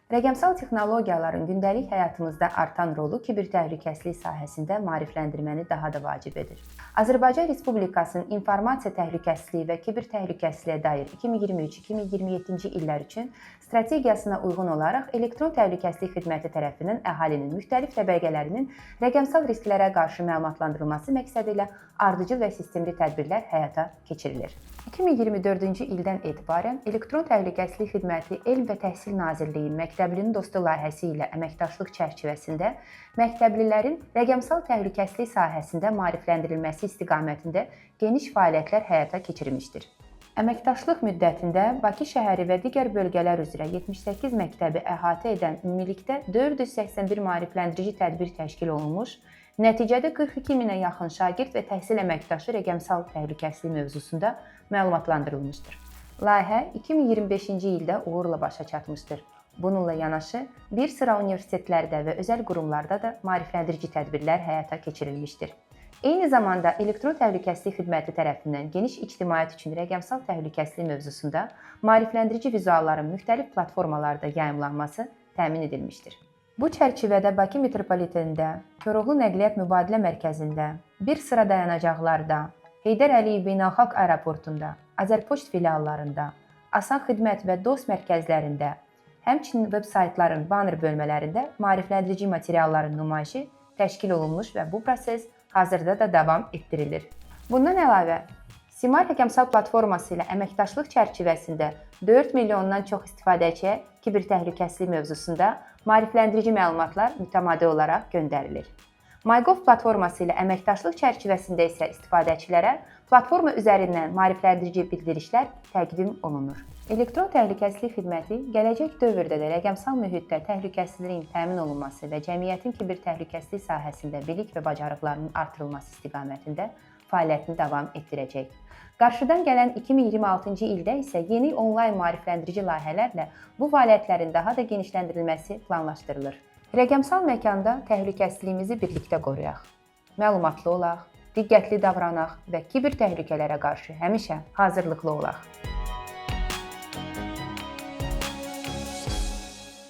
Rəqəmsal texnologiyaların gündəlik həyatımızda artan rolu kibertəhlükəsizlik sahəsində maarifləndirməni daha da vacib edir. Azərbaycan Respublikasının informasiya təhlükəsizliyi və kibertəhlükəsizliyə dair 2023-2027-ci illər üçün strategiyasına uyğun olaraq Elektron Təhlükəsizlik Xidməti tərəfindən əhalinin müxtəlif təbəqələrinin rəqəmsal risklərə qarşı məlumatlandırılması məqsədilə ardıcıl və sistemli tədbirlər həyata keçirilir. 2024-cü ildən etibarən Elektron Təhlükəsizlik Xidməti Elm və Təhsil Nazirliyinin Məktəblinin Dostu layihəsi ilə əməkdaşlıq çərçivəsində məktəblilərin rəqəmsal təhlükəsizlik sahəsində maarifləndirilməsi istiqamətində geniş fəaliyyətlər həyata keçirilmişdir. Əməkdaşlıq müddətində Bakı şəhəri və digər bölgələr üzrə 78 məktəbi əhatə edən ümumilikdə 481 maarifləndirici tədbir təşkil olunmuş, nəticədə 42 minə yaxın şagird və təhsil əməkdaşı rəqəmsal təhlükəsizlik mövzusunda məlumatlandırılmışdır. Layihə 2025-ci ildə uğurla başa çatmışdır. Bununla yanaşı, bir sıra universitetlərdə və özəl qurumlarda da maarifləndirici tədbirlər həyata keçirilmişdir. Eyni zamanda Elektron Təhlükəsizlik Xidməti tərəfindən geniş ictimaiyyət üçün rəqəmsal təhlükəsizlik mövzusunda maarifləndirici vizualların müxtəlif platformalarda yayımlanması təmin edilmişdir. Bu çərçivədə Bakı metropolitenində, Koroğlu Nəqliyyat Mübadilə Mərkəzində, bir sıra dayanacaqlarda, Heydər Əliyev Beynəlxalq Aeroportunda, Azərpoçt filiallarında, Asan Xidmət və Dost mərkəzlərində, həmçinin veb-saytların banner bölmələrində maarifləndirici materialların nümayişi təşkil olunmuş və bu proses hazırda da davam etdirilir. Bundan əlavə, Simar rəqəmsal platforması ilə əməkdaşlıq çərçivəsində 4 milyondan çox istifadəçiyə kibertəhlükəsizlik mövzusunda maarifləndirici məlumatlar mütəmadi olaraq göndərilir. MyGov platforması ilə əməkdaşlıq çərçivəsində isə istifadəçilərə platforma üzərindən maarifləndirici bildirişlər təqdim olunur. Elektron Təhlükəsizlik Xidməti gələcək dövrdə də rəqəmsal mühitdə təhlükəsizliyin təmin olunması və cəmiyyətin kibertəhlükəsizlik sahəsində bilik və bacarıqlarının artırılması istiqamətində fəaliyyətini davam etdirəcək. Qarşıdan gələn 2026-cı ildə isə yeni onlayn maarifləndirici layihələrlə bu fəaliyyətlərin daha da genişləndirilməsi planlaşdırılır. Rəqəmsal məkanda təhlükəsizliyimizi birlikdə qoruyaq, məlumatlı olaq, diqqətli davranaq və kiber təhlükələrə qarşı həmişə hazırlıqlı olaq.